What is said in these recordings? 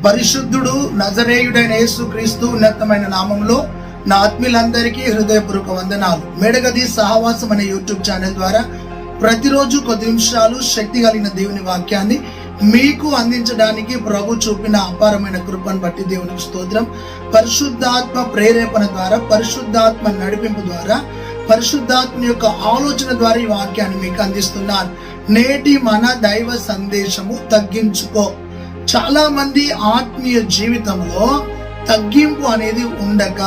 పరిశుద్ధుడు నజరేయుడైన యేసుక్రీస్తు ఉన్నతమైన నామంలో నా ఆత్మీయులందరికీ హృదయపూర్వక వందనాలు. మేడగది సహవాసం అనే యూట్యూబ్ ఛానల్ ద్వారా ప్రతిరోజు కొద్ది నిమిషాలు శక్తి కలిగిన దేవుని వాక్యాన్ని మీకు అందించడానికి ప్రభు చూపిన అపారమైన కృపను బట్టి దేవునికి స్తోత్రం. పరిశుద్ధాత్మ ప్రేరేపణ ద్వారా, పరిశుద్ధాత్మ నడిపింపు ద్వారా, పరిశుద్ధాత్మ యొక్క ఆలోచన ద్వారా ఈ వాక్యాన్ని మీకు అందిస్తున్నాను. నేటి మన దైవ సందేశము తగ్గించుకో. చాలా మంది ఆత్మీయ జీవితంలో తగ్గింపు అనేది ఉండక,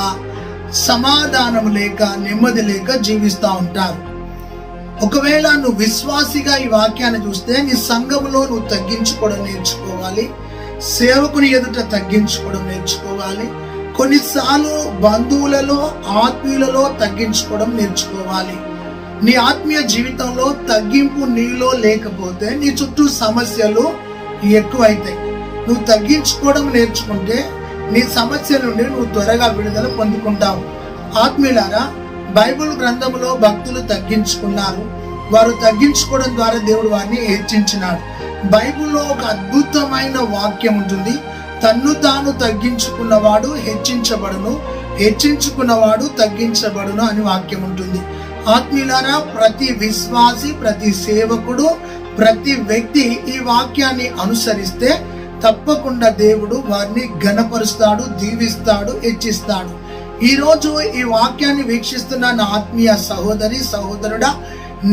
సమాధానం లేక, నెమ్మది లేక జీవిస్తూ ఉంటారు. ఒకవేళ నువ్వు విశ్వాసిగా ఈ వాక్యాన్ని చూస్తే నీ సంఘములో నువ్వు తగ్గించుకోవడం నేర్చుకోవాలి. సేవకుని ఎదుట తగ్గించుకోవడం నేర్చుకోవాలి. కొన్నిసార్లు బంధువులలో, ఆత్మీయులలో తగ్గించుకోవడం నేర్చుకోవాలి. నీ ఆత్మీయ జీవితంలో తగ్గింపు నీలో లేకపోతే నీ చుట్టూ సమస్యలు ఎక్కువైతాయి. నువ్వు తగ్గించుకోవడం నేర్చుకుంటే నీ సమస్య నుండి నువ్వు త్వరగా విడుదల పొందుకుంటావు. ఆత్మీయులారా, బైబిల్ గ్రంథంలో భక్తులు తగ్గించుకున్నారు. వారు తగ్గించుకోవడం ద్వారా దేవుడు వారిని హెచ్చించినాడు. బైబిల్లో ఒక అద్భుతమైన వాక్యం ఉంటుంది. తన్ను తాను తగ్గించుకున్నవాడు హెచ్చించబడును, హెచ్చించుకున్నవాడు తగ్గించబడును అని వాక్యం ఉంటుంది. ఆత్మీయులారా, ప్రతి విశ్వాసి, ప్రతి సేవకుడు, ప్రతి వ్యక్తి ఈ వాక్యాన్ని అనుసరిస్తే తప్పకుండా దేవుడు వారిని ఘనపరుస్తాడు, దీవిస్తాడు, హెచ్చిస్తాడు. ఈరోజు ఈ వాక్యాన్ని వీక్షిస్తున్న నా ఆత్మీయ సహోదరి, సహోదరుడా,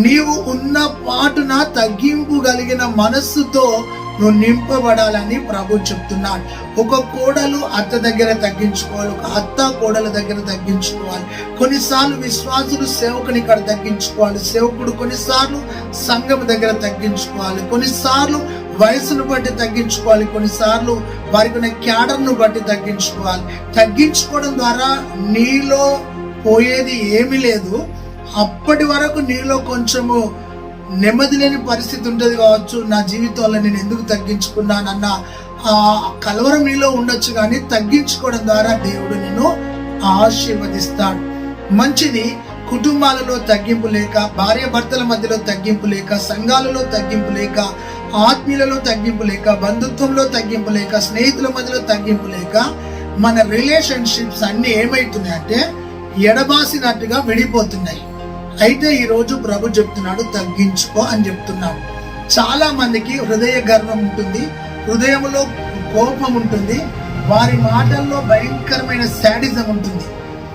నీవు ఉన్న పాటున తగ్గింపు కలిగిన మనస్సుతో నువ్వు నింపబడాలని ప్రభు చెప్తున్నాడు. ఒక కోడలు అత్త దగ్గర తగ్గించుకోవాలి, ఒక అత్త కోడల దగ్గర తగ్గించుకోవాలి. కొన్నిసార్లు విశ్వాసులు సేవకుని ఇక్కడ తగ్గించుకోవాలి, సేవకుడు కొన్నిసార్లు సంఘం దగ్గర తగ్గించుకోవాలి, కొన్నిసార్లు వయసును బట్టి తగ్గించుకోవాలి, కొన్నిసార్లు వారికి ఉన్న క్యాడర్ను బట్టి తగ్గించుకోవాలి. తగ్గించుకోవడం ద్వారా నీలో పోయేది ఏమీ లేదు. అప్పటి వరకు నీలో కొంచెము నెమ్మది లేని పరిస్థితి ఉంటుంది కావచ్చు. నా జీవితంలో నేను ఎందుకు తగ్గించుకున్నానన్న కలవరం నీలో ఉండొచ్చు, కానీ తగ్గించుకోవడం ద్వారా దేవుడు నిన్ను ఆశీర్వదిస్తాడు. మంచిది. కుటుంబాలలో తగ్గింపు లేక, భార్య భర్తల మధ్యలో తగ్గింపు లేక, సంఘాలలో తగ్గింపు లేక, ఆత్మీయులలో తగ్గింపు లేక, బంధుత్వంలో తగ్గింపు లేక, స్నేహితుల మధ్యలో తగ్గింపు లేక మన రిలేషన్షిప్స్ అన్ని ఏమైతున్నాయంటే ఎడబాసినట్టుగా విడిపోతున్నాయి. అయితే ఈరోజు ప్రభు చెప్తున్నాడు తగ్గించుకో అని చెప్తున్నాడు. చాలా మందికి హృదయ గర్వం ఉంటుంది, హృదయంలో కోపం ఉంటుంది, వారి మాటల్లో భయంకరమైన శాడిజం ఉంటుంది.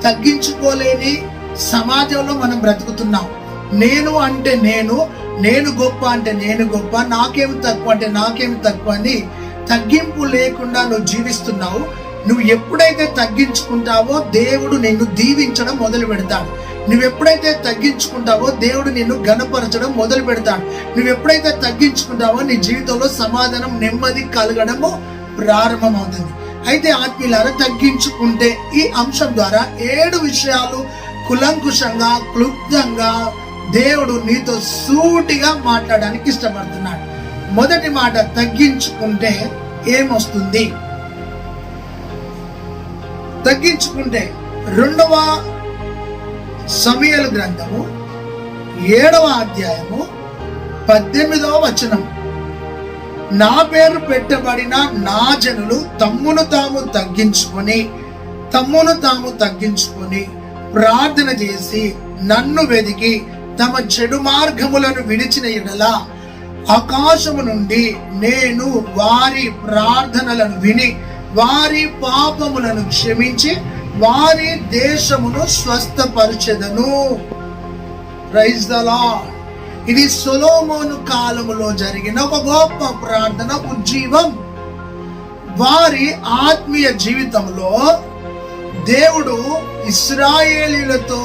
తగ్గించుకోలేని సమాజంలో మనం బ్రతుకుతున్నాం. నేను అంటే నేను గొప్ప అంటే నేను గొప్ప, నాకేమి తక్కువ అంటే నాకేమి తక్కువ అని తగ్గింపు లేకుండా నువ్వు జీవిస్తున్నావు. నువ్వు ఎప్పుడైతే తగ్గించుకుంటావో దేవుడు నిన్ను దీవించడం మొదలు పెడతాడు. నువ్వు ఎప్పుడైతే తగ్గించుకుంటావో దేవుడు నిన్ను ఘనపరచడం మొదలు పెడతాడు. నువ్వు ఎప్పుడైతే తగ్గించుకుంటావో నీ జీవితంలో సమాధానం, నెమ్మది కలగడము ప్రారంభమవుతుంది. అయితే ఆత్మీయులారా, తగ్గించుకుంటే ఈ అంశం ద్వారా 7 విషయాలు కులంకుశంగా, క్లుప్తంగా దేవుడు నీతో సూటిగా మాట్లాడడానికి ఇష్టపడుతున్నాడు. మొదటి మాట, తగ్గించుకుంటే ఏమొస్తుంది? తగ్గించుకుంటే 2వ సమూయేలు గ్రంథము 7వ అధ్యాయము 18వ వచనం, నా పేరు పెట్టబడిన నా జనులు తమ్మును తాము తగ్గించుకొని ప్రార్థన చేసి నన్ను వెదికి తమ చెడు మార్గములను విడిచిన ఎడల ఆకాశము నుండి నేను వారి ప్రార్థనలను విని వారి పాపములను క్షమించి వారి దేశమును స్వస్థపరచెదను. Praise the lord. ఇది సొలొమోను కాలములో జరిగిన ఒక గొప్ప ప్రార్థన, ఉజ్జీవం. వారి ఆత్మీయ జీవితంలో దేవుడు ఇశ్రాయేలీయులతో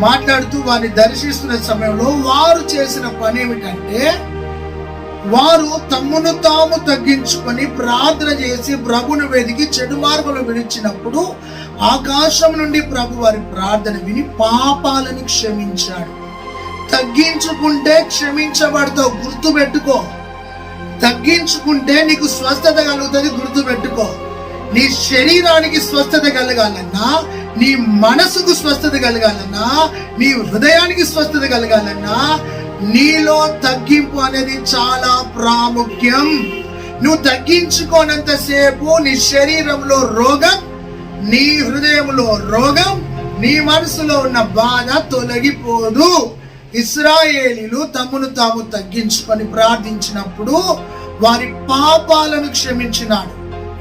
మాట్లాడుతూ వారిని దర్శిస్తున్న సమయంలో వారు చేసిన పని ఏమిటంటే, వారు తమ్మును తాము తగ్గించుకొని ప్రార్థన చేసి ప్రభును వెదికి చెడు మార్గంలో విడిచినప్పుడు ఆకాశం నుండి ప్రభు వారి ప్రార్థన విని పాపాలను క్షమించాడు. తగ్గించుకుంటే క్షమించబడతావు, గుర్తుపెట్టుకో. తగ్గించుకుంటే నీకు స్వస్థత కలుగుతుంది, గుర్తుపెట్టుకో. నీ శరీరానికి స్వస్థత కలగాలన్నా, నీ మనసుకు స్వస్థత కలగాలన్నా, నీ హృదయానికి స్వస్థత కలగాలన్నా నీలో తగ్గింపు అనేది చాలా ప్రాముఖ్యం. నువ్వు తగ్గించుకోనంతసేపు నీ శరీరంలో రోగం, నీ హృదయంలో రోగం, నీ మనసులో ఉన్న బాధ తొలగిపోదు. ఇశ్రాయేలీలు తమను తాము తగ్గించుకొని ప్రార్థించినప్పుడు వారి పాపాలను క్షమించినాడు.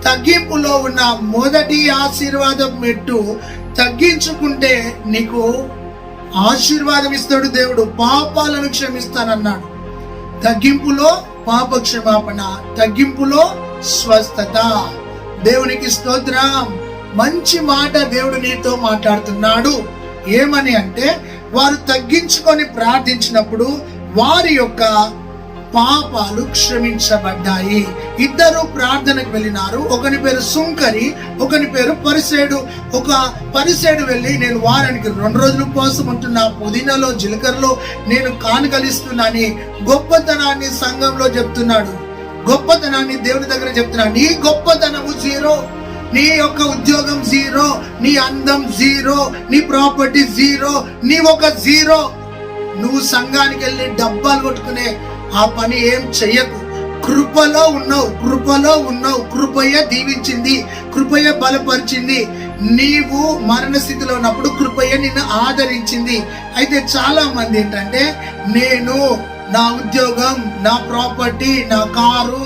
తగ్గింపులో ఉన్న మొదటి ఆశీర్వాదం మెట్టు. తగ్గించుకుంటే నీకు ఆశీర్వాదం ఇస్తాడు దేవుడు. పాపాలను క్షమిస్తానన్నాడు. తగ్గింపులో పాప క్షమాపణ, తగ్గింపులో స్వస్థత. దేవునికి స్తోత్రం. మంచి మాట దేవుడు నీతో మాట్లాడుతున్నాడు. ఏమని అంటే, వారు తగ్గించుకొని ప్రార్థించినప్పుడు వారి యొక్క పాపాలు క్షమించబడ్డాయి. ఇద్దరు ప్రార్థనకు వెళ్ళినారు. ఒకని పేరు సుంకరి, ఒకని పేరు పరిసేడు. ఒక పరిసేడు వెళ్ళి, నేను వారానికి 2 రోజుల కోసం ఉంటున్నా, పుదీనాలో జీలకర్రలో నేను కానుకలిస్తున్నాని గొప్పతనాన్ని సంఘంలో చెప్తున్నాడు. గొప్పతనాన్ని దేవుని దగ్గర చెప్తున్నాడు. నీ గొప్పతనము జీరో, నీ యొక్క ఉద్యోగం జీరో, నీ అందం జీరో, నీ ప్రాపర్టీ జీరో, నీ ఒక జీరో. నువ్వు సంఘానికి వెళ్ళి డబ్బాలు కొట్టుకునే ఆ పని ఏం చెయ్యకు. కృపలో ఉన్నావు, కృపలో ఉన్నావు. కృపయ్య దీవించింది, కృపయ్య బలపరిచింది. నీవు మరణ స్థితిలో ఉన్నప్పుడు కృపయ్య నిన్ను ఆదరించింది. అయితే చాలా మంది ఏంటంటే, నేను నా ఉద్యోగం, నా ప్రాపర్టీ, నా కారు,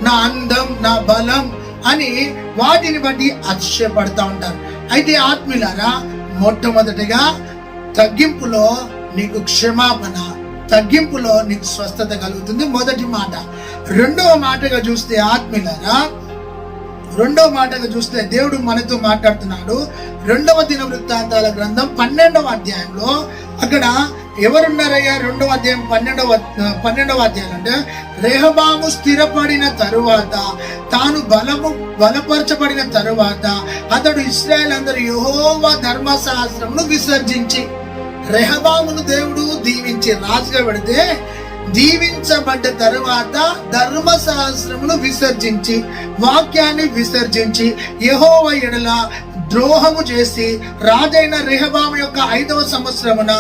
నా అందం, నా బలం అని వాటిని బట్టి అతిశయపడతా ఉంటారు. అయితే ఆత్మీయులారా, మొట్టమొదటిగా తగ్గింపులో నీకు క్షమాపణ, తగ్గింపులో నీకు స్వస్థత కలుగుతుంది. మొదటి మాట. రెండవ మాటగా చూస్తే ఆత్మీయులారా, రెండవ మాటగా చూస్తే దేవుడు మనతో మాట్లాడుతున్నాడు. 2వ దినవృత్తాంతాల గ్రంథం 12వ అధ్యాయంలో అక్కడ ఎవరున్నారయ్యా? 2వ అధ్యాయం 12వ అధ్యాయం అంటే, రెహబాము స్థిరపడిన తరువాత, తాను బలపరచబడిన తరువాత అతడు ఇశ్రాయేలు అందరూ యెహోవా ధర్మశాస్త్రమును విసర్జించి, రెహబామును దేవుడు దీవించి రాజుగా పెడితే, దీవించబడ్డ తరువాత ధర్మశాస్త్రమును విసర్జించి, వాక్యాన్ని విసర్జించి, యెహోవా ఎడల ద్రోహము చేసి, రాజైన రెహబాము యొక్క 5వ సంవత్సరమున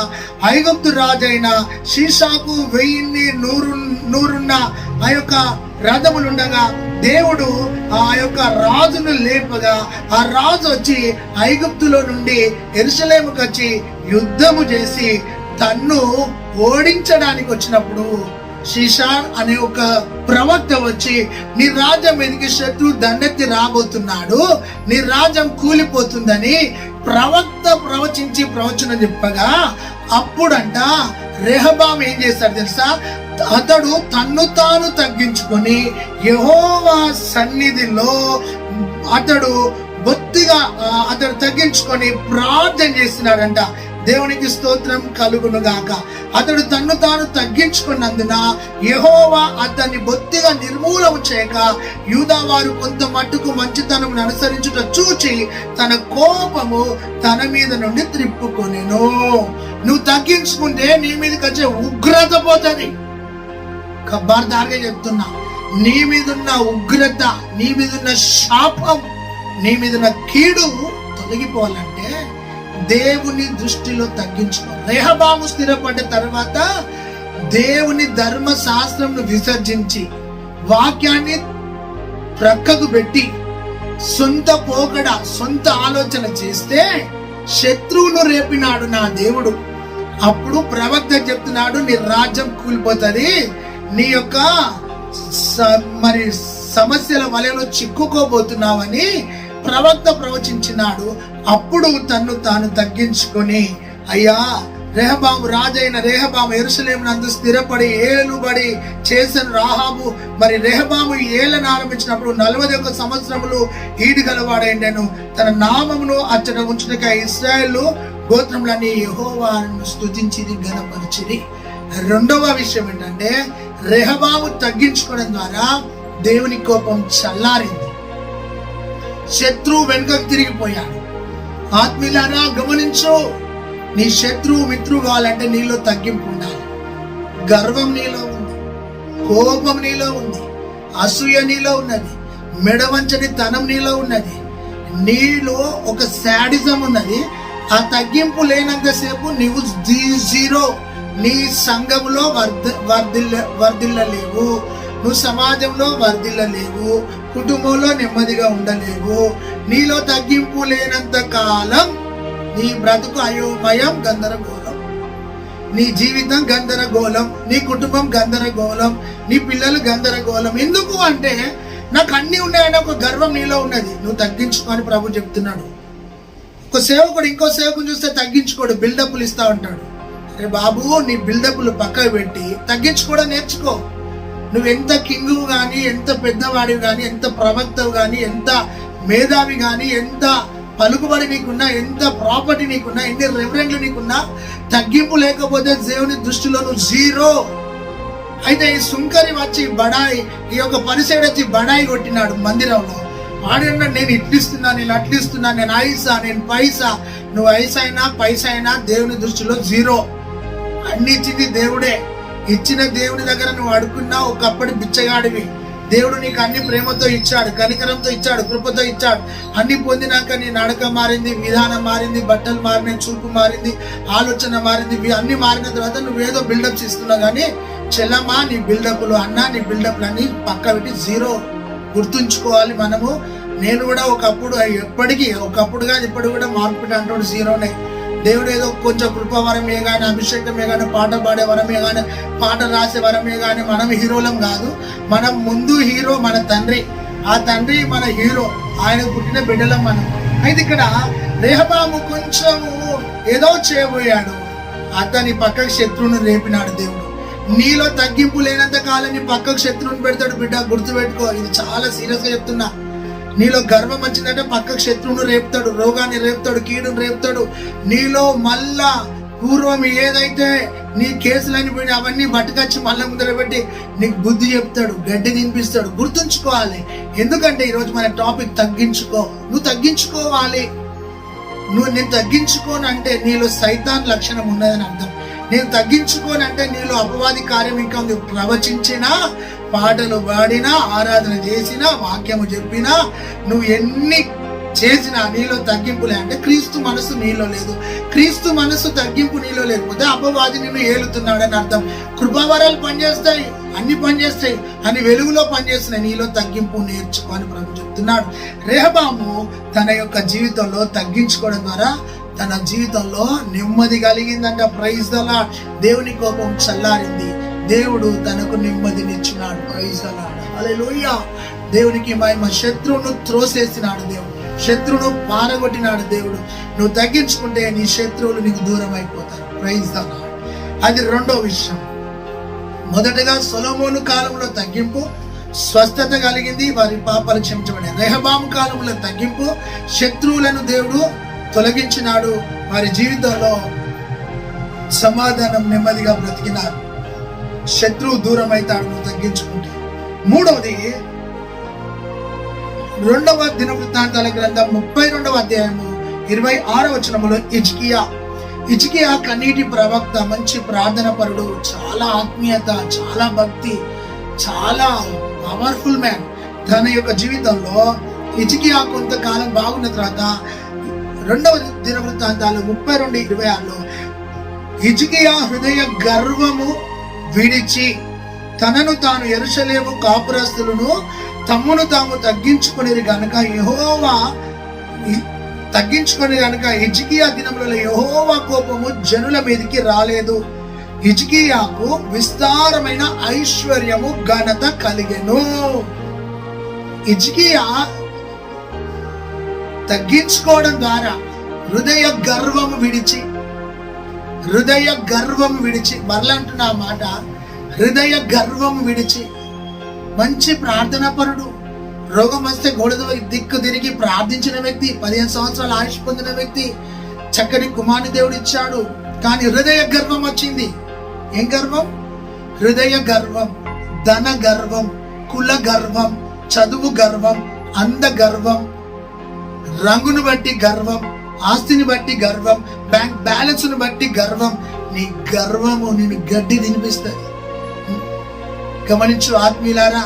ఐగుప్తు రాజైన షీషాకు 1100 ఆ యొక్క రథములుండగా దేవుడు ఆ యొక్క రాజును లేపగా, ఆ రాజు వచ్చి ఐగుప్తులో నుండి యెరూషలేముకు వచ్చి యుద్ధము చేసి తన్ను ఓడించడానికి వచ్చినప్పుడు, షీషాన్ అనే ఒక ప్రవక్త వచ్చి, నీ రాజ్యం మీదకి శత్రు దండెత్తి రాబోతున్నాడు, నీ రాజ్యం కూలిపోతుందని ప్రవక్త ప్రవచనం చెప్పగా, అప్పుడంట రెహబాం ఏం చేశాడు తెలుసా? అతడు తన్ను తాను తగ్గించుకొని యెహోవా సన్నిధిలో అతడు బొత్తిగా తగ్గించుకొని ప్రార్థన చేస్తున్నాడంట. దేవునికి స్తోత్రం కలుగును గాక. అతడు తన్ను తాను తగ్గించుకున్నందున యెహోవా అతన్ని బొత్తిగా నిర్మూలన చేయక, యూదా వారు కొంత మట్టుకు మంచితనమును అనుసరించుట చూచి తన కోపము తన మీద నుండి త్రిప్పుకొనెను. నువ్వు తగ్గించుకుంటే నీ మీదకి వచ్చే ఉగ్రత పోతుంది. ఖబర్దార్గా చెప్తున్నా, నీ మీదున్న ఉగ్రత, నీ మీదున్న శాపం, నీ మీదున్న కీడు తొలగిపోవాలంటే దేవుని దృష్టిలో తగ్గించుకో. రెహబాము స్థిరపడ్డ తర్వాత దేవుని ధర్మశాస్త్రంను విసర్జించి, వాక్యాన్ని ప్రక్కకు పెట్టి, సొంత పోకడ, సొంత ఆలోచన చేస్తే శత్రువును రేపినాడు నా దేవుడు. అప్పుడు ప్రవక్త చెప్తున్నాడు, నీ రాజ్యం కూలిపోతుంది, నీ యొక్క మరి సమస్యల వలెలో చిక్కుకోబోతున్నావని ప్రవక్త ప్రవచించినాడు. అప్పుడు తన్ను తాను తగ్గించుకొని, అయ్యా రెహబాము రాజైన రెహబాము యెరూషలేమునందు స్థిరపడి ఏలుబడి చేసిన రాహాబు, మరి రెహబాము ఏలను ఆరంభించినప్పుడు 41 సంవత్సరములు ఈడుగలవాడైండెను. తన నామమును అచ్చట ఉంచుటకై ఇశ్రాయేలు గోత్రములన్నీ యెహోవాను స్తుతించిది, ఘనపరిచిది. రెండవ విషయం ఏంటంటే, రెహబాము తగ్గించుకోవడం ద్వారా దేవుని కోపం చల్లారింది. శత్రువు వెనుకకు తిరిగిపోయాడు. ఆత్మీయులారా గమనించు, నీ శత్రువు మిత్రువు కావాలంటే నీలో తగ్గింపు ఉండాలి. గర్వం నీలో ఉంది, కోపం నీలో ఉంది, అసూయ నీలో ఉన్నది, మెడవంచని తనం నీలో ఉన్నది, నీలో ఒక శాడిజం ఉన్నది. ఆ తగ్గింపు లేనంతసేపు నీవు జీరో. నీ సంఘములో వర్ధిల్లలేవు, నువ్వు సమాజంలో వర్ధిల్లలేవు, కుటుంబంలో నెమ్మదిగా ఉండలేవు. నీలో తగ్గింపు లేనంత కాలం నీ బ్రతుకు అయోమయం, గందరగోళం. నీ జీవితం గందరగోళం, నీ కుటుంబం గందరగోళం, నీ పిల్లలు గందరగోళం. ఎందుకు అంటే నాకు అన్ని ఉన్నాయని ఒక గర్వం నీలో ఉన్నది. నువ్వు తగ్గించుకొని ప్రభు చెప్తున్నాడు. ఒక సేవకుడు ఇంకో సేవకుని చూస్తే తగ్గించుకోడు, బిల్డప్లు ఇస్తా ఉంటాడు. అరే బాబు, నీ బిల్డప్లు పక్కకు పెట్టి తగ్గించుకోవడం నేర్చుకో. నువ్వు ఎంత కింగు కానీ, ఎంత పెద్దవాడివి కానీ, ఎంత ప్రవక్తవు కానీ, ఎంత మేధావి కానీ, ఎంత పలుకుబడి నీకున్నా, ఎంత ప్రాపర్టీ నీకున్నా, ఎన్ని రెఫరెంట్లు నీకున్నా, తగ్గింపు లేకపోతే దేవుని దృష్టిలో నువ్వు జీరో. అయితే ఈ సుంకరి వచ్చి బడాయి, ఈ యొక్క పరిసైడ్ వచ్చి బడాయి కొట్టినాడు మందిరంలో. వాడన్నా నేను ఇట్లిస్తున్నా, నేను అట్లిస్తున్నా, నేను ఐసా, నేను పైసా. నువ్వు ఐసైనా పైసైనా దేవుని దృష్టిలో జీరో. అన్ని ఇచ్చింది దేవుడే. ఇచ్చిన దేవుని దగ్గర నువ్వు అడుక్కున్నా ఒకప్పటి బిచ్చగాడివి. దేవుడు నీకు అన్ని ప్రేమతో ఇచ్చాడు, కనికరంతో ఇచ్చాడు, కృపతో ఇచ్చాడు. అన్ని పొందినాక నీ నడక మారింది, విధానం మారింది, బట్టలు మారినాయి, చూపు మారింది, ఆలోచన మారింది. అన్ని మారిన తర్వాత నువ్వేదో బిల్డప్స్ ఇస్తున్నావు. కానీ చెల్లమ్మా, నీ బిల్డప్లు అన్నా, నీ బిల్డప్లు అన్ని పక్క పెట్టి జీరో. గుర్తుంచుకోవాలి మనము. నేను కూడా ఒకప్పుడు, ఎప్పటికీ ఒకప్పుడు కాదు ఇప్పుడు కూడా మార్పు అంటాడు జీరోనే. దేవుడు ఏదో కొంచెం కృపవరమే కానీ, అభిషేకమే కానీ, పాట పాడే వరమే కానీ, పాట రాసే వరమే కానీ మనం హీరోలం కాదు. మనం ముందు హీరో మన తండ్రి. ఆ తండ్రి మన హీరో. ఆయన పుట్టిన బిడ్డలం మనం. అయితే ఇక్కడ రెహబాము కొంచెము ఏదో చేయబోయాడు. అతని పక్కకు శత్రువును రేపినాడు దేవుడు. నీలో తగ్గింపు లేనంత కాలం నీ పక్కకు శత్రువుని పెడతాడు. బిడ్డ గుర్తుపెట్టుకో, ఇది చాలా సీరియస్ గా చెప్తున్నా. నీలో గర్వం వచ్చిందంటే పక్కకు శత్రువును రేపుతాడు, రోగాన్ని రేపుతాడు, కీడును రేపుతాడు. నీలో మళ్ళా పూర్వం ఏదైతే నీ కేసులని పోయి అవన్నీ బట్టుకొచ్చి మళ్ళీ ముందర పెట్టి నీకు బుద్ధి చెప్తాడు, గడ్డి తినిపిస్తాడు. గుర్తుంచుకోవాలి. ఎందుకంటే ఈరోజు మన టాపిక్ తగ్గించుకో. నువ్వు తగ్గించుకోవాలి. నేను తగ్గించుకోనంటే నీలో సైతాన్ లక్షణం ఉన్నదని అర్థం. నేను తగ్గించుకోనంటే నీలో అపవాది కార్యం ఇంకా ఉంది. ప్రవచించినా, పాటలు పాడినా, ఆరాధన చేసినా, వాక్యము చెప్పినా, నువ్వు ఎన్ని చేసినా నీలో తగ్గింపులే అంటే క్రీస్తు మనసు నీలో లేదు. క్రీస్తు మనసు తగ్గింపు నీలో లేకపోతే అపవాది నిన్ను ఏలుతున్నాడని అర్థం. కృపావరాలు పనిచేస్తాయి, అన్ని పనిచేస్తాయి, అని వెలుగులో పనిచేస్తున్నాయి. నీలో తగ్గింపు నేర్చుకొని ప్రభు చెప్తున్నాడు. రెహబాము తన యొక్క జీవితంలో తగ్గించుకోవడం ద్వారా తన జీవితంలో నెమ్మది కలిగిందంట. Praise the lord. దేవుని కోపం చల్లారింది, దేవుడు తనకు నెమ్మదినిచ్చినాడు. Praise the Lord. హల్లెలూయా. దేవునికి మహిమ. శత్రువును త్రోసేసినాడు దేవుడు, శత్రువును పారగొట్టినాడు దేవుడు. నువ్వు తగ్గించుకుంటే నీ శత్రువులు నీకు దూరం అయిపోతారు. Praise the lord. అది రెండో విషయం. మొదటగా సొలొమోను కాలంలో తగ్గింపు, స్వస్థత కలిగింది, వారి పాపాలు క్షమించబడ్డాయి. రెహబాము కాలంలో తగ్గింపు, శత్రువులను దేవుడు తొలగించినాడు, వారి జీవితంలో సమాధానం, నెమ్మదిగా బ్రతికినారు. శత్రువు దూరం అవుతాడు నువ్వు తగ్గించుకుంటే. మూడవది, 2వ దినవృత్తాంతాల గ్రంథం 32వ అధ్యాయము 26వ వచనములో హిజ్కియా కన్నీటి ప్రవక్త, మంచి ప్రార్థన పరుడు, చాలా ఆత్మీయత, చాలా భక్తి, చాలా పవర్ఫుల్ మ్యాన్. తన యొక్క జీవితంలో హిజ్కియా కొంతకాలం బాగున్న తర్వాత 2వ దినవృత్తాంతాలు 32:26లో హిజ్కియా హృదయ గర్వము విడిచి తనను తాను యెరూషలేము కాపురస్తులను తమ్మును తాము తగ్గించుకునేది గనుక హిజ్కియా దినములలో యెహోవా కోపము జనుల మీదకి రాలేదు. హిజ్కియాకు విస్తారమైన ఐశ్వర్యము, ఘనత కలిగెను. హిజ్కియా తగ్గించుకోవడం ద్వారా హృదయ గర్వము విడిచి మరలంటున్నా మాట, హృదయ గర్వం విడిచి మంచి ప్రార్థనా పరుడు, రోగం వస్తే గొడవ దిక్కు తిరిగి ప్రార్థించిన వ్యక్తి, 15 సంవత్సరాలు ఆయుష్ పొందిన వ్యక్తి, చక్కని కుమారుని దేవుడు ఇచ్చాడు. కానీ హృదయ గర్వం వచ్చింది. ఏం గర్వం? హృదయ గర్వం, ధన గర్వం, కుల గర్వం, చదువు గర్వం, అంద గర్వం, రంగును బట్టి గర్వం, ఆస్తిని బట్టి గర్వం, బ్యాంక్ బ్యాలెన్స్ ను బట్టి గర్వం. నీ గర్వము నేను గడ్డి తినిపిస్తుంది. గమనించు ఆత్మీయులారా,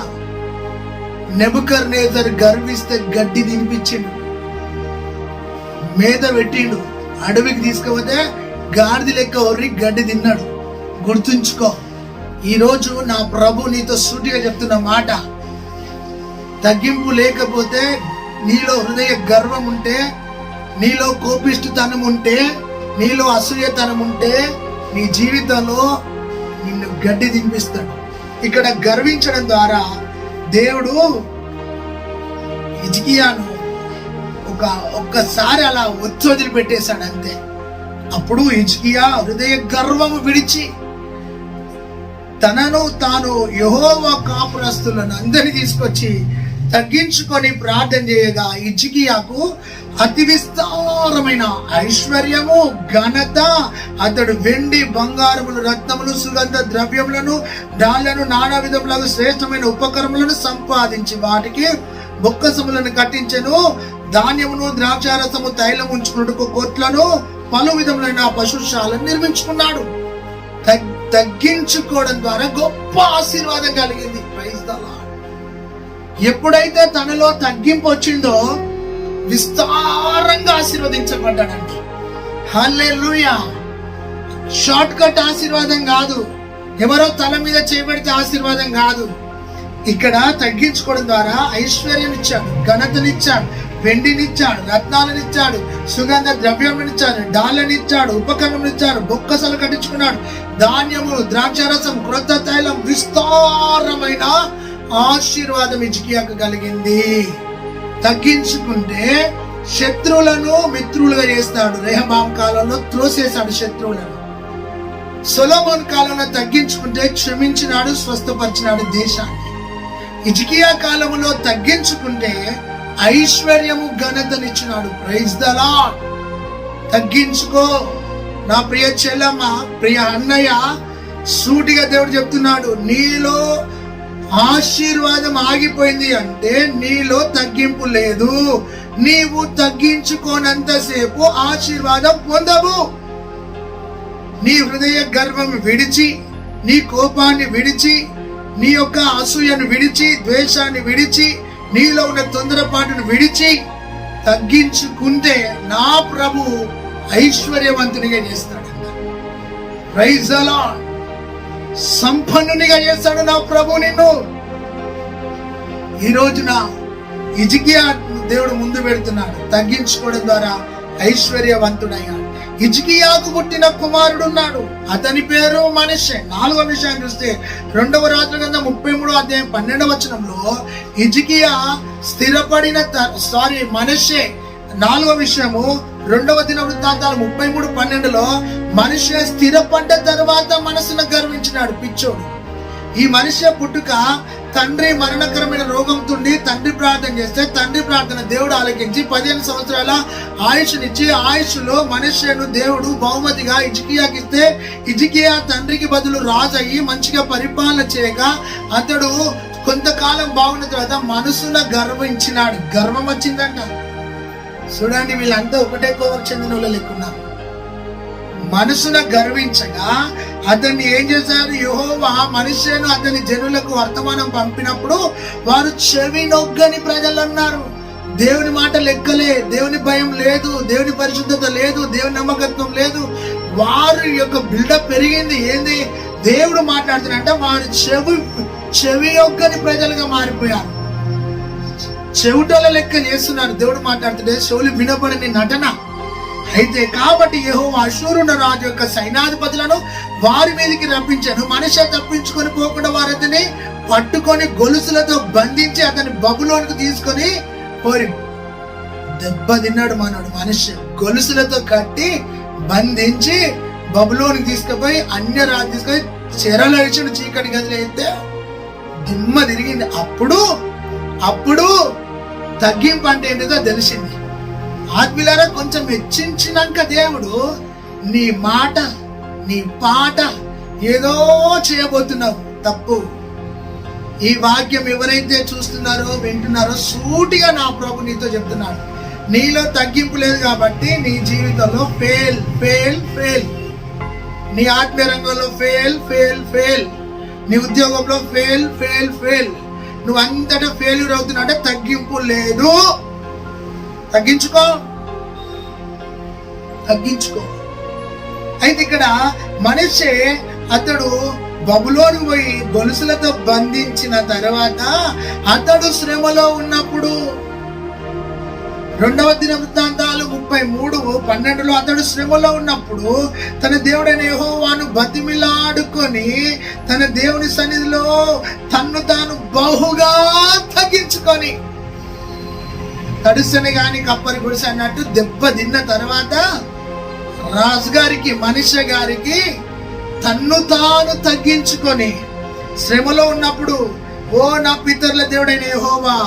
నెబుకద్నెజర్ గర్విస్తే గడ్డి తినిపించిండు, మీద పెట్టిండు. అడవికి తీసుకుపోతే గాడిద లెక్క ఒర్రి గడ్డి తిన్నాడు. గుర్తుంచుకో, ఈరోజు నా ప్రభు నీతో సూటిగా చెప్తున్న మాట, తగ్గింపు లేకపోతే, నీలో హృదయ గర్వం ఉంటే, నీలో కోపిష్టితనం ఉంటే, నీలో అసూయతనం ఉంటే, నీ జీవితంలో నిన్ను గడ్డి తినిపిస్తాడు. ఇక్కడ గర్వించడం ద్వారా దేవుడు హిజ్కియాను ఒక్కసారి అలా వదిలి పెట్టేశాడు అంతే. అప్పుడు హిజ్కియా హృదయ గర్వము విడిచి తనను తాను యెహోవా కాపురస్తులను అందరినీ తీసుకొచ్చి తగ్గించుకొని ప్రార్థన చేయగా హిజ్కియాకు అతి విస్తారమైన ఐశ్వర్యము, ఘనత, అతడు వెండి, బంగారములు, రత్నములు, సుగంధ ద్రవ్యములను, డాళ్లను, నానా విధములకు శ్రేష్టమైన ఉపకరణములను సంపాదించి వాటికి బొక్కసములను కట్టించెను. ధాన్యమును, ద్రాక్షారసము, తైలం ఉంచుకున్నట్టుకు కొట్లను, పలు విధములైన పశుశాలను నిర్మించుకున్నాడు. తగ్గించుకోవడం ద్వారా గొప్ప ఆశీర్వాదం కలిగింది. Praise the lord. ఎప్పుడైతే తనలో తగ్గింపు వచ్చిందో విస్తారంగా ఆశీర్వదించబడ్డాడండి. హల్లెలూయా. షార్ట్ కట్ ఆశీర్వాదం కాదు, ఎవరో తల మీద చేయబడితే ఆశీర్వాదం కాదు. ఇక్కడ తగ్గించుకోవడం ద్వారా ఐశ్వర్యం ఇచ్చాడు, ఘనతనిచ్చాడు, వెండినిచ్చాడు, రత్నాలనిచ్చాడు, సుగంధ ద్రవ్యమునిచ్చాడు, డాళ్ళనిచ్చాడు, ఉపకరణమునిచ్చాడు, బొక్కసలు కట్టించుకున్నాడు, ధాన్యము, ద్రాక్షారసం, క్రొత్త తైలం, విస్తారమైన ఆశీర్వాదం హిజ్కియాకు కలిగింది. తగ్గించుకుంటే శత్రువులను మిత్రులుగా చేస్తాడు. రెహబాం కాలంలో త్రోసేశాడు శత్రువులను. సొలొమోను కాలంలో తగ్గించుకుంటే క్షమించినాడు, స్వస్థపరిచినాడు దేశాన్ని. హిజ్కియా కాలంలో తగ్గించుకుంటే ఐశ్వర్యము, ఘనతనిచ్చినాడు. Praise the Lord. తగ్గించుకో నా ప్రియ చెల్లమ్మ, ప్రియ అన్నయ్య, సూటిగా దేవుడు చెప్తున్నాడు, నీలో ఆశీర్వాదం ఆగిపోయింది అంటే నీలో తగ్గింపు లేదు. నీవు తగ్గించుకోనంతసేపు ఆశీర్వాదం పొందవు. నీ హృదయ గర్వం విడిచి, నీ కోపాన్ని విడిచి, నీ యొక్క అసూయను విడిచి, ద్వేషాన్ని విడిచి, నీలో ఉన్న తొందరపాటును విడిచి తగ్గించుకుంటే నా ప్రభు ఐశ్వర్యవంతునిగా చేస్తాడంట. Praise the lord. సంపన్నునిగా చేస్తాడు నా ప్రభు నిన్ను. ఈ రోజున హిజ్కియా దేవుడు ముందు పెడుతున్నాడు. తగ్గించుకోవడం ద్వారా ఐశ్వర్యవంతుడయ్యాడు. హిజ్కియాకు పుట్టిన కుమారుడు ఉన్నాడు, అతని పేరు మనష్షే. 4వ విషయాన్ని చూస్తే 2వ రాజుల గ్రంథం 33వ అధ్యాయం 12వ వచనంలో హిజ్కియా స్థిరపడిన మనష్షే. 4వ విషయము 2వ దినవృత్తాంతాలు 33:12లో మనష్షే స్థిరపడ్డ తర్వాత మనసును గర్వించినాడు పిచ్చోడు. ఈ మనిషి పుట్టుక తండ్రి మరణకరమైన రోగంతో తండ్రి ప్రార్థన చేస్తే తండ్రి ప్రార్థన దేవుడు ఆలకించి 15 సంవత్సరాల ఆయుష్నిచ్చి ఆయుష్లో మనుష్యను దేవుడు బహుమతిగా హిజ్కియాకి ఇస్తే హిజ్కియా తండ్రికి బదులు రాజు అయ్యి మంచిగా పరిపాలన చేయగా అతడు కొంతకాలం బాగున్న తర్వాత మనసున గర్వించినాడు. గర్వం వచ్చిందంట. చూడండి, వీళ్ళంతా ఒకటే కోవకు చెందిన వాళ్ళు లెక్కున్నారు. మనసున గర్వించగా అతన్ని ఏం చేశారు? యెహోవా మనుష్యును అతని జనులకు వర్తమానం పంపినప్పుడు వారు చెవి నొగ్గని ప్రజలు అన్నారు. దేవుని మాట లెక్కలే, దేవుని భయం లేదు, దేవుని పరిశుద్ధత లేదు, దేవుని నమ్మకత్వం లేదు. వారి యొక్క బిల్డప్ పెరిగింది. ఏంది? దేవుడు మాట్లాడుతున్నంటే వారు చెవి యొక్కని ప్రజలుగా మారిపోయారు. చెవిటోల లెక్క చేస్తున్నారు. దేవుడు మాట్లాడుతుంటే చెవులు వినపడని నటన. అయితే కాబట్టి యెహోవా అష్షూరు రాజు యొక్క సైన్యాధిపతులను వారి మీదకి రప్పించాను. మనిషి తప్పించుకొని పోకుండా వారు అతన్ని పట్టుకొని గొలుసులతో బంధించి అతని బబులోనికి తీసుకొని పోరి దెబ్బ తిన్నాడు. మనోడు మనిషి గొలుసులతో కట్టి బంధించి బబులోనికి తీసుకుపోయి అన్య రాజు తీసుకొని చెరలో ఇచ్చిన చీకటి గదిలో అయితే దిమ్మ తిరిగింది. అప్పుడు తగ్గింపు అంటే ఏంటిదో తెలిసింది. ఆత్మీయులారా, కొంచెం హెచ్చించినాక దేవుడు నీ మాట, నీ పాట ఏదో చేయబోతున్నావు, తప్పు. ఈ వాక్యం ఎవరైతే చూస్తున్నారో వింటున్నారో సూటిగా నా ప్రభు నీతో చెప్తున్నాడు. నీలో తగ్గింపు లేదు కాబట్టి నీ జీవితంలో ఫెయిల్ ఫెయిల్ ఫెయిల్, నీ ఆత్మీయ రంగంలో ఫెయిల్ ఫెయిల్ ఫెయిల్, నీ ఉద్యోగంలో ఫెయిల్ ఫెయిల్ ఫెయిల్, నువ్వు అంతటా ఫెయిల్యూర్ అవుతున్నావు అంటే తగ్గింపు లేదు. తగ్గించుకో. అయితే ఇక్కడ మనిషి అతడు బబులోను పోయి గొలుసులతో బంధించిన తర్వాత అతడు శ్రమలో ఉన్నప్పుడు 2వ దినవృత్తాంతాలు 33:12 అతడు శ్రమలో ఉన్నప్పుడు తన దేవుడైన యెహోవాను బతిమిలాడుకొని తన దేవుని సన్నిధిలో తన్ను తాను బహుగా తగ్గించుకొని, తడుసని గాని కప్పరి గుడిసె అన్నట్టు దెబ్బ తిన్న తర్వాత రాజుగారికి మనిషి గారికి తన్ను తాను తగ్గించుకొని శ్రమలో ఉన్నప్పుడు, ఓ నా పితరుల దేవుడైన యెహోవా,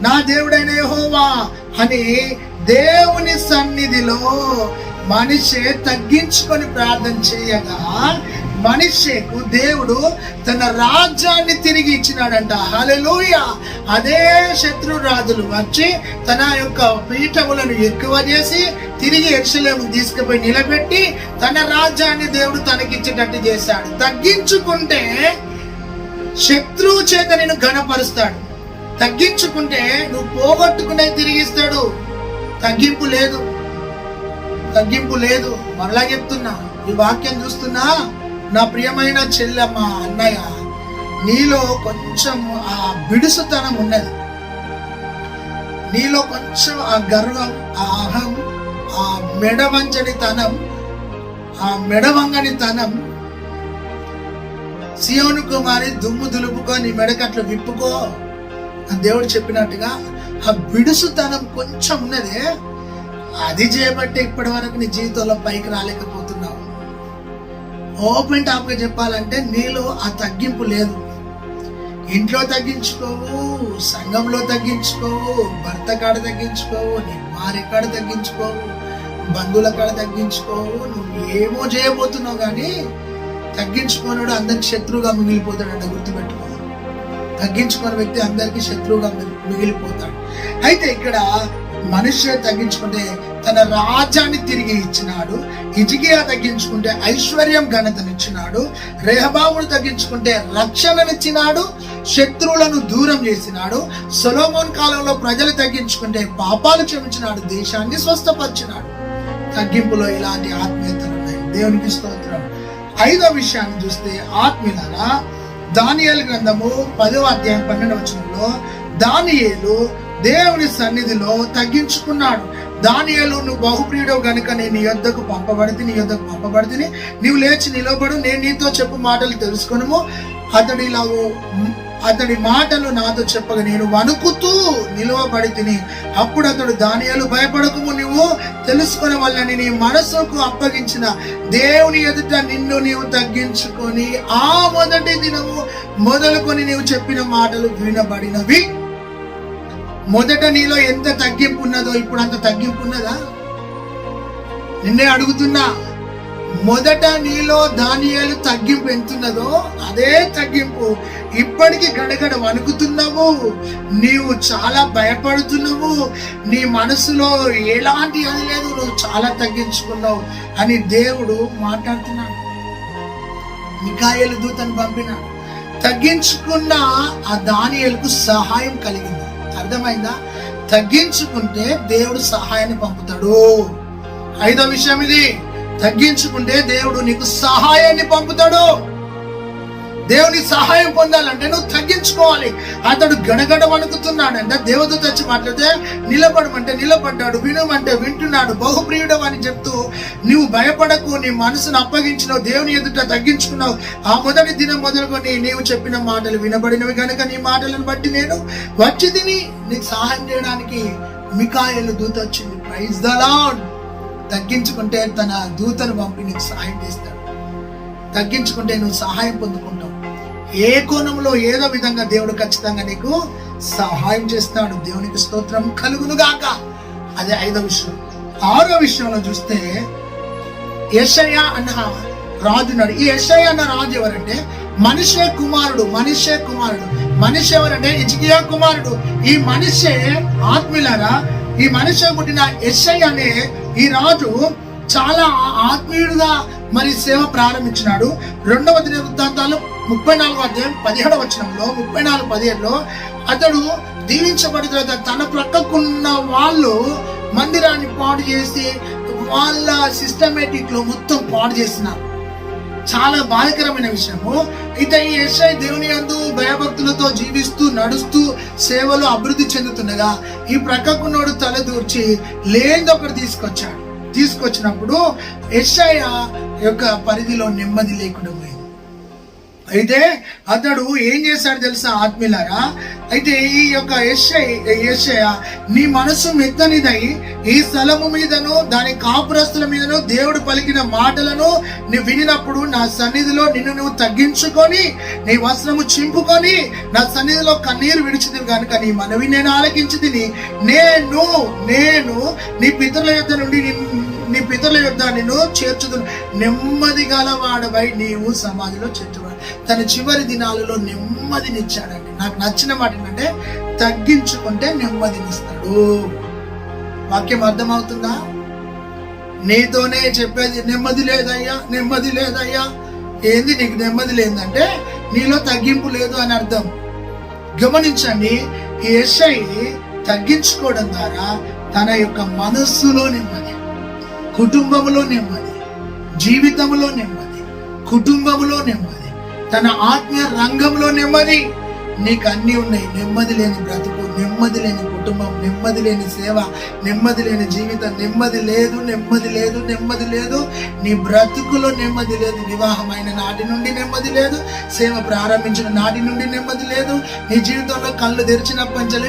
నా దేవుడైన యెహోవా అని దేవుని సన్నిధిలో మనిషి తగ్గించుకొని ప్రార్థన చేయగా మనిషికు దేవుడు తన రాజ్యాన్ని తిరిగి ఇచ్చినాడంట. హల్లెలూయా. అదే శత్రు రాజులు వచ్చి తన యొక్క పీఠములను ఎక్కువ చేసి తిరిగి యెరూషలేము తీసుకుపోయి నిలబెట్టి తన రాజ్యాన్ని దేవుడు తనకిచ్చేటట్టు చేశాడు. తగ్గించుకుంటే శత్రువు చేత నేను ఘనపరుస్తాడు. తగ్గించుకుంటే నువ్వు పోగొట్టుకునే తిరిగిస్తాడు. తగ్గింపు లేదు, తగ్గింపు లేదు. మరలా చెప్తున్నా, ఈ వాక్యం చూస్తున్నా నా ప్రియమైన చెల్లెమ్మ, అన్నయ్య, నీలో కొంచెం ఆ బిడుసుతనం ఉన్నది. నీలో కొంచెం ఆ గర్వం, ఆ అహం, ఆ మెడవంచనితనం, ఆ మెడవంగనితనం, సియోను కుమారి దుమ్ము దులుపుకో, నీ మెడకట్లు విప్పుకో అని దేవుడు చెప్పినట్టుగా ఆ బిడుసుతనం కొంచెం ఉన్నదే, అది చేయబట్టే ఇప్పటి వరకు నీ జీవితంలో పైకి రాలేకపోతున్నావు. ఓపెన్ టాప్ గా చెప్పాలంటే నీలో ఆ తగ్గింపు లేదు. ఇంట్లో తగ్గించుకోవు, సంఘంలో తగ్గించుకోవు, భర్త కాడ తగ్గించుకోవు, నీ భార్య కాడ తగ్గించుకోవు, బంధువుల కాడ తగ్గించుకోవు. నువ్వు ఏమో చేయబోతున్నావు కానీ తగ్గించుకోనుడు అందరికి శత్రువుగా మిగిలిపోతాడంట. గుర్తుపెట్టుకో, తగ్గించుకున్న వ్యక్తి అందరికీ శత్రువుగా మిగిలిపోతాడు. అయితే ఇక్కడ మనుష్య తగ్గించుకుంటే తన రాజ్యాన్ని తిరిగి ఇచ్చినాడు. హిజ్కియా తగ్గించుకుంటే ఐశ్వర్యం ఘనతనిచ్చినాడు. రెహబామును తగ్గించుకుంటే రక్షణనిచ్చినాడు, శత్రువులను దూరం చేసినాడు. సొలొమోన్ కాలంలో ప్రజలు తగ్గించుకుంటే పాపాలు క్షమించినాడు, దేశాన్ని స్వస్థపరిచినాడు. తగ్గింపులో ఇలాంటి ఆత్మీయతలు ఉన్నాయి. దేవునికి స్తోత్రం. 5వ విషయాన్ని చూస్తే ఆత్మీయులారా, దానియేలు గ్రంథము 10వ అధ్యాయం 12వ వచనంలో దానియేలు దేవుని సన్నిధిలో తగ్గించుకున్నాడు. దానియేలు, నువ్వు బహుప్రియుడవు గనుక నేను నీ యొద్దకు పంపబడితిని, నీవు లేచి నిలబడు, నేను నీతో చెప్పు మాటలు తెలుసుకొనుము. అతడి మాటలు నాతో చెప్పగా నేను వణుకుతూ నిలువబడి తిని. అప్పుడు అతడు, దానియేలు భయపడకుము, నువ్వు తెలుసుకునే వాళ్ళని నీ మనసుకు అప్పగించిన దేవుని ఎదుట నిన్ను నీవు తగ్గించుకొని ఆ మొదటి దినము మొదలుకొని నీవు చెప్పిన మాటలు వినబడినవి. మొదట నీలో ఎంత తగ్గింపు ఉన్నదో ఇప్పుడు అంత తగ్గింపు ఉన్నదా? నిన్నే అడుగుతున్నా. మొదట నీలో దానియేలు తగ్గింపు ఎంతున్నదో అదే తగ్గింపు ఇప్పటికి గడగడ వణుకుతున్నావు. నీవు చాలా భయపడుతున్నావు. నీ మనసులో ఎలాంటి అది లేదు, నువ్వు చాలా తగ్గించుకున్నావు అని దేవుడు మాట్లాడుతున్నాడు. మిఖాయేలు దూతను పంపినాడు. తగ్గించుకున్న ఆ దానియేలుకు సహాయం కలిగింది. అర్థమైందా? తగ్గించుకుంటే దేవుడు సహాయాన్ని పంపుతాడు. 5వ విషయం ఇది. తగ్గించుకుంటే దేవుడు నీకు సహాయాన్ని పంపుతాడు. దేవుని సహాయం పొందాలంటే నువ్వు తగ్గించుకోవాలి. అతడు గడగడ వణుకుతున్నాడంటే దేవదూత వచ్చి మాట్లాడితే నిలబడమంటే నిలబడ్డాడు, వినమంటే వింటున్నాడు. బహుప్రియుడు అని చెప్తూ నువ్వు భయపడకు, నీ మనసును అప్పగించినావు, దేవుని ఎదుట తగ్గించుకున్నావు. ఆ మొదటి దినం మొదలుకొని నీవు చెప్పిన మాటలు వినబడినవి కనుక నీ మాటలను బట్టి నేను వచ్చి తిని నీకు సహాయం చేయడానికి మిఖాయేలు దూత వచ్చింది. Praise the lord. తగ్గించుకుంటే తన దూతను పంపి నీకు సహాయం చేస్తాడు. తగ్గించుకుంటే నువ్వు సహాయం పొందుకుంటావు. ఏ కోణంలో ఏదో విధంగా దేవుడు ఖచ్చితంగా నీకు సహాయం చేస్తాడు. దేవునికి స్తోత్రం కలుగును గాక. అదే 5వ విషయం. 6వ విషయంలో చూస్తే యెషయా అన్న రాజున్నాడు. ఈ యెషయా అన్న రాజు ఎవరంటే మనిషే కుమారుడు. మనిషి ఎవరంటే హిజ్కియా కుమారుడు. ఈ మనిషే ఆత్మీయులారా, ఈ మనిషి పుట్టిన యెషయా అనే ఈ రాజు చాలా ఆత్మీయుడుగా మరి సేవ ప్రారంభించినాడు. 2వ దినవృత్తాంతాలు 34వ అధ్యాయం 17వ వచనంలో 34:17లో అతడు దీవించబడిన తర్వాత తన ప్రక్కకున్న వాళ్ళు మందిరాన్ని పాడు చేసి వాళ్ళ సిస్టమేటిక్ లో మొత్తం పాడు చేసినారు. చాలా బాధకరమైన విషయము. అయితే ఈ యెషయా దేవుని యందు భయభక్తులతో జీవిస్తూ నడుస్తూ సేవలో అభివృద్ధి చెందుతుండగా ఈ ప్రక్కకున్నోడు తలదూర్చి లేనిది ఒకటి తీసుకొచ్చినప్పుడు యెషయా యొక్క పరిధిలో నెమ్మది లేకుండా పోయింది. అయితే అతడు ఏం చేశాడు తెలుసా ఆత్మీయులారా? అయితే ఈ యొక్క యెషయా నీ మనసు మెత్తనిదై ఈ స్థలము మీదను దాని కాపురస్తుల మీదను దేవుడు పలికిన మాటలను నీ వినినప్పుడు నా సన్నిధిలో నిన్ను నువ్వు తగ్గించుకొని నీ వస్త్రము చింపుకొని నా సన్నిధిలో కన్నీరు విడిచితివి కనుక నీ మనవి నేను ఆలకించితిని. నేను నీ పితరుల యొద్ద నిన్ను చేర్చుదు. నెమ్మది గలవాడవై నీవు సమాధిలో చేర్చబడి తన చివరి దినాలలో నెమ్మదినిచ్చాడండి. నాకు నచ్చిన మాట ఏంటంటే తగ్గించుకుంటే నెమ్మదినిస్తాడు. వాక్యం అర్థమవుతుందా? నీతోనే చెప్పేది నెమ్మది లేదయ్యా. ఏంది నీకు నెమ్మది లేదంటే నీలో తగ్గింపు లేదు అని అర్థం. గమనించండి, ఈ యెషయా తగ్గించుకోవడం ద్వారా తన యొక్క మనస్సులో నెమ్మది, కుటుంబంలో నెమ్మది, జీవితంలో నెమ్మది, కుటుంబంలో నెమ్మది, తన ఆత్మీయ రంగంలో నెమ్మది. నీకు అన్నీ ఉన్నాయి. నెమ్మది లేని బ్రతుకు, నెమ్మది లేని కుటుంబం, నెమ్మది లేని సేవ, నెమ్మది లేని జీవితం, నెమ్మది లేదు. నీ బ్రతుకులో నెమ్మది లేదు. వివాహమైన నాటి నుండి నెమ్మది లేదు. సేవ ప్రారంభించిన నాటి నుండి నెమ్మది లేదు. నీ జీవితంలో కళ్ళు తెరిచినప్పటి నుంచి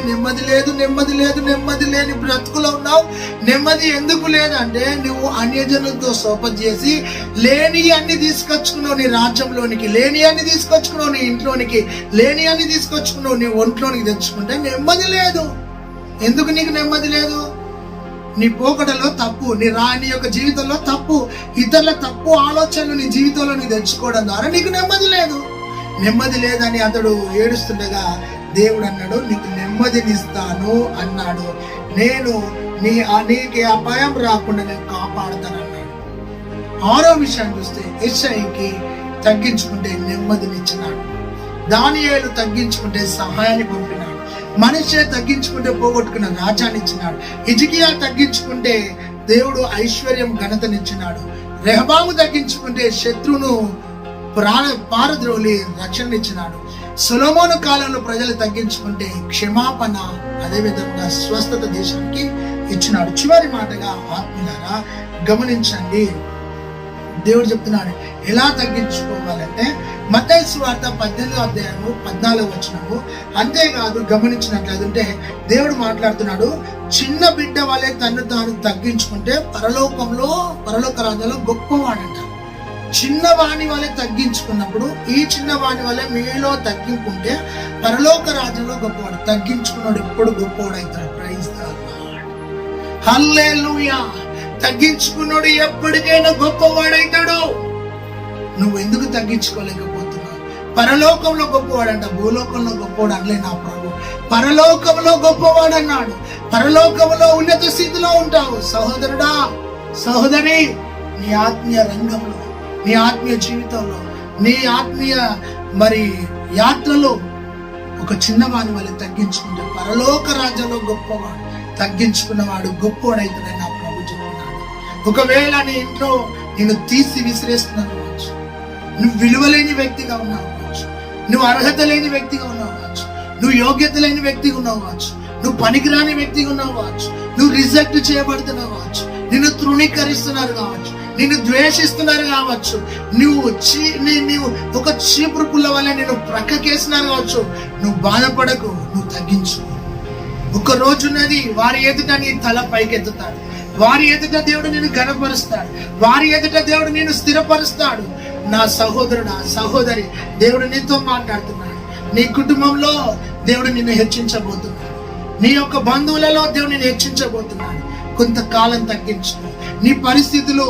నెమ్మది లేని బ్రతుకులో ఉన్నావు. నెమ్మది ఎందుకు లేదంటే నువ్వు అన్యజనులతో సోపం చేసి లేని అన్ని తీసుకొచ్చుకున్నావు నీ రాజ్యంలోనికి, లేని అన్ని తీసుకొచ్చుకున్నావు నీ ఇంట్లోనికి, లేని అన్ని తీసుకొచ్చుకున్నావు నీ ఒంట్లోనికి తెచ్చుకుంటే నెమ్మది లేదు. ఎందుకు నీకు నెమ్మది లేదు? నీ పోకడలో తప్పు, నీ యొక్క జీవితంలో తప్పు, ఇతరుల తప్పు ఆలోచనలు నీ జీవితంలో నీకు తెచ్చుకోవడం ద్వారా నీకు నెమ్మది లేదని అతడు ఏడుస్తుండగా దేవుడు అన్నాడు, నీకు నెమ్మదినిస్తాను అన్నాడు. నేను నీకు అపాయం రాకుండా నేను కాపాడుతానన్నాడు. 6వ విషయాన్ని చూస్తే యెషయాకి తగ్గించుకుంటే నెమ్మదినిచ్చినాడు. దానియేలు తగ్గించుకుంటే సహాయాన్ని పంపినాడు. మనిషే తగ్గించుకుంటే పోగొట్టుకున్న రాజ్యాన్ని ఇచ్చినాడు. హిజ్కియా తగ్గించుకుంటే దేవుడు ఐశ్వర్యం ఘనతనిచ్చినాడు. రెహబాము తగ్గించుకుంటే శత్రువును పారద్రోలి రక్షణనిచ్చినాడు. సొలొమోను కాలంలో ప్రజలు తగ్గించుకుంటే క్షమాపణ, అదేవిధంగా స్వస్థత దేశానికి ఇచ్చినాడు. చివరి మాటగా ఆత్మీయులారా గమనించండి, దేవుడు చెప్తున్నాడు ఎలా తగ్గించుకోవాలంటే మత్తయి సువార్త 18వ అధ్యాయము 14వ వచనము. అంతేకాదు గమనించినట్లయితే దేవుడు మాట్లాడుతున్నాడు, చిన్న బిడ్డ వలె తను తాను తగ్గించుకుంటే పరలోక రాజ్యంలో గొప్పవాడంట. చిన్నవాణి వలె తగ్గించుకున్నప్పుడు ఈ చిన్నవాణి వలె మీలో తగ్గించుకుంటే పరలోక రాజ్యంలో గొప్పవాడు. తగ్గించుకున్నాడు ఎప్పుడు గొప్పవాడు అవుతాడు. ప్రైజ్ ది లార్డ్, హల్లెలూయా. తగ్గించుకున్నాడు ఎప్పటికైనా గొప్పవాడైతాడు. నువ్వు ఎందుకు తగ్గించుకోలేకపోతున్నావు? పరలోకంలో గొప్పవాడంట, భూలోకంలో గొప్పవాడు అనలే నా ప్రభు. పరలోకంలో గొప్పవాడు అన్నాడు. పరలోకంలో ఉన్నత స్థితిలో ఉంటావు. సహోదరుడా, సహోదరి, నీ ఆత్మీయ రంగంలో, నీ ఆత్మీయ జీవితంలో, నీ ఆత్మీయ యాత్రలో ఒక చిన్నవాని వల్ల తగ్గించుకుంటే పరలోక రాజ్యంలో గొప్పవాడు. తగ్గించుకున్నవాడు గొప్పవాడైతే నా ప్రభు చెప్తున్నాడు. ఒకవేళ నీ ఇంట్లో నిన్ను తీసి విసిరేస్తున్నాను కావచ్చు, నువ్వు విలువలేని వ్యక్తిగా ఉన్నావు కావచ్చు, నువ్వు అర్హత లేని వ్యక్తిగా ఉన్నావు కావచ్చు, నువ్వు యోగ్యత లేని వ్యక్తిగా ఉన్నావు కావచ్చు, నువ్వు పనికిరాని వ్యక్తిగా ఉన్నావు కావచ్చు, నువ్వు రిజెక్ట్ చేయబడుతున్నావు కావచ్చు, నిన్ను తృణీకరిస్తున్నారు కావచ్చు, నిన్ను ద్వేషిస్తున్నారు కావచ్చు, నువ్వు ఒక చీపురు పుల్ల వల్ల నేను ప్రక్కకేసినారు కావచ్చు. నువ్వు బాధపడకు, నువ్వు తగ్గించు. ఒక రోజున్నది వారి ఎదుట నీ తల పైకెత్తుతాడు. వారి ఎదుట దేవుడు నిన్ను ఘనపరుస్తాడు. వారి ఎదుట దేవుడు నిన్ను స్థిరపరుస్తాడు. నా సహోదరుడు, సహోదరి, దేవుడు నీతో మాట్లాడుతున్నాడు. నీ కుటుంబంలో దేవుడు నిన్ను హెచ్చించబోతున్నాడు. నీ యొక్క బంధువులలో దేవుడు నిన్ను హెచ్చించబోతున్నాడు. కొంతకాలం తగ్గించుకో. నీ పరిస్థితులు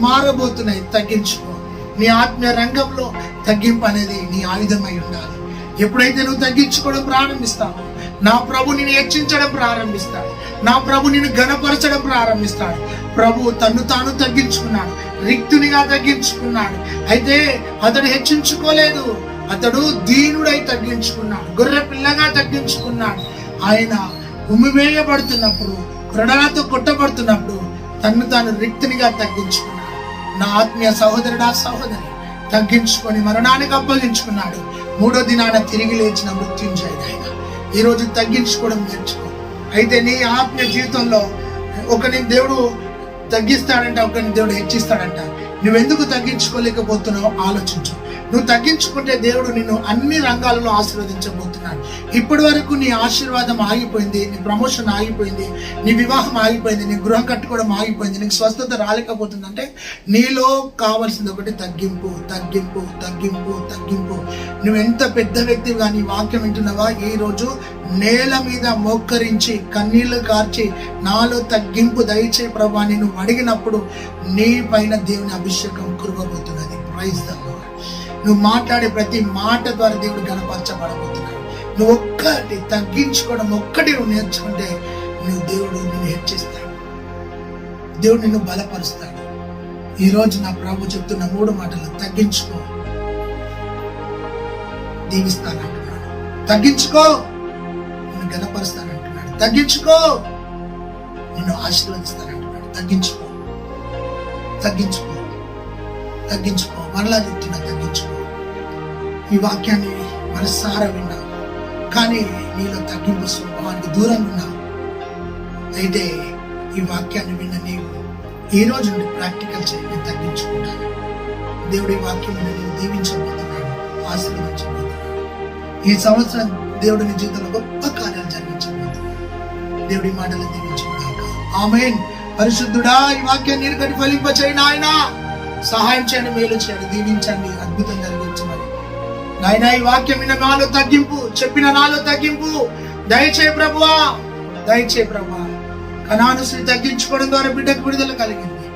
మారబోతున్నాయి, తగ్గించుకో. నీ ఆత్మీయ రంగంలో తగ్గింపు అనేది నీ ఆయుధమై ఉండాలి. ఎప్పుడైతే నువ్వు తగ్గించుకోవడం ప్రారంభిస్తావో నా ప్రభు నిన్ను హెచ్చించడం ప్రారంభిస్తాడు. నా ప్రభు నిన్ను ఘనపరచడం ప్రారంభిస్తాడు. ప్రభు తన్ను తాను తగ్గించుకున్నాడు, రిక్తునిగా తగ్గించుకున్నాడు. అయితే అతడు హెచ్చించుకోలేదు, అతడు దీనుడై తగ్గించుకున్నాడు, గొర్రె పిల్లగా తగ్గించుకున్నాడు. ఆయన ఉమ్మివేయబడుతున్నప్పుడు, క్రొడలతో కొట్టబడుతున్నప్పుడు తన్ను తాను రిక్తునిగా తగ్గించుకున్నాడు. నా ఆత్మీయ సహోదరుడా సహోదరి, తగ్గించుకొని మరణానికి అప్పగించుకున్నాడు. 3వ దినాన తిరిగి లేచిన మృత్యుంజయుడు ఆయన. ఈరోజు తగ్గించుకోవడం నేర్చుకో. అయితే నీ ఆత్మీయ జీవితంలో ఒకరిని దేవుడు తగ్గిస్తాడంట, ఒకరిని దేవుడు హెచ్చిస్తాడంట. నువ్వెందుకు తగ్గించుకోలేకపోతున్నావు ఆలోచించు. నువ్వు తగ్గించుకుంటే దేవుడు నిన్ను అన్ని రంగాలలో ఆశీర్వదించబోతున్నాడు. ఇప్పటి వరకు నీ ఆశీర్వాదం ఆగిపోయింది, నీ ప్రమోషన్ ఆగిపోయింది, నీ వివాహం ఆగిపోయింది, నీ గృహం కట్టుకోవడం ఆగిపోయింది, నీకు స్వస్థత రాలేకపోతుందంటే నీలో కావాల్సింది ఒకటి తగ్గింపు, తగ్గింపు, తగ్గింపు, తగ్గింపు. నువ్వు ఎంత పెద్ద వ్యక్తివి కానీ వాక్యం వింటున్నావా? ఈ రోజు నేల మీద మోకరించి కన్నీళ్లు కార్చి నాలో తగ్గింపు దయచేయి ప్రభా అని నువ్వు అడిగినప్పుడు నీ పైన దేవుని అభిషేకం కురవబోతున్నది. Praise the lord. నువ్వు మాట్లాడే ప్రతి మాట ద్వారా దేవుడు గణపరచబడబోతున్నాడు. నువ్వు ఒక్కటి తగ్గించుకోవడం ఒక్కటి నువ్వు నేర్చుకుంటే దేవుడు నిన్ను హెచ్చిస్తాడు, దేవుడు నిన్ను బలపరుస్తాడు. ఈ రోజు నా ప్రభు చెప్తున్న 3 మాటలు: తగ్గించుకో, దీవిస్తానంటున్నాడు. తగ్గించుకో, నిన్ను గణపరుస్తానంటున్నాడు. తగ్గించుకో, నిన్ను ఆశీర్వదిస్తానంటున్నాడు. తగ్గించుకో, తగ్గించుకో, తగ్గించుకో. మరలా చెప్తున్నా, తగ్గించుకో. ఈ వాక్యాన్ని మనసారా విన్నావు, కానీ నీలో తగ్గింపు స్వభావానికి దూరంగా ఉన్నావు. అయితే ఈ వాక్యాన్ని విన్న నీవు ఈ రోజు నుండి ప్రాక్టికల్ చేయి. నేను తగ్గించుకుంటాను. దేవుడి వాక్యం నేను దీవించబోతున్నాడు, ఆశీర్వదించబోతున్నాడు. ఈ సంవత్సరం దేవుడి నీ జీవితంలో గొప్ప కార్యాలు జరిగించబోతున్నాడు. దేవుడి మాటలు దీవించుకున్నాక ఆమేన్. పరిశుద్ధుడా, ఈ వాక్యాన్ని నీరుగట్టి ఫలింపచేయి నాయనా. సహాయం చేయండి, మేలు చేయండి, దీవించండి, అద్భుతం జరిగించమని నాయన. ఈ వాక్యం విన్న నాలో తగ్గింపు, చెప్పిన నాలో తగ్గింపు దయచేయి ప్రభువా, దయచేయి ప్రభువా. కనాను స్త్రీ తగ్గించుకోవడం ద్వారా బిడ్డకు విడుదల కలిగింది.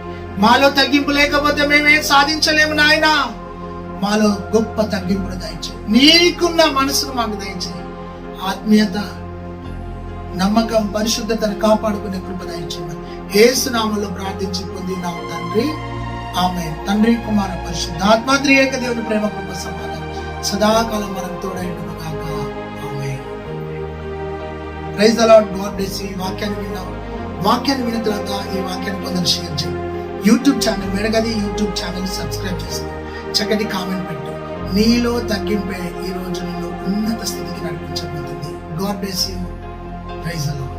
మాలో తగ్గింపు లేకపోతే మేమేం సాధించలేము నాయన. మాలో గొప్ప తగ్గింపును దయచేయి. నీకున్న మనసును మాకు దయచేయి. ఆత్మీయత, నమ్మకం, పరిశుద్ధతను కాపాడుకునే కృప దయచేయమని యేసు నామములో ప్రార్థించి పొందినాము తండ్రి, ఆమేన్. తండ్రి, కుమార, పరిశుద్ధాత్మ త్రియేక దేవుని ప్రేమ, కృప, సమాధానం సదాకాలం మనం తోడైండును గాక. Amen. Praise the Lord. God bless you. ఈ వాక్యాన్ని విన్నావు. వాక్యాన్ని విన్న తర్వాత ఈ వాక్యాన్ని కొందరు షేర్ చేయి. యూట్యూబ్ ఛానల్ మెడగది యూట్యూబ్ ఛానల్ సబ్స్క్రైబ్ చేసుకో. చక్కటి కామెంట్ పెట్టు. నీలో తగ్గింపే ఈ రోజు నిన్ను ఉన్నత స్థితికి నడిపించబోతుంది. God bless you. Praise the lord.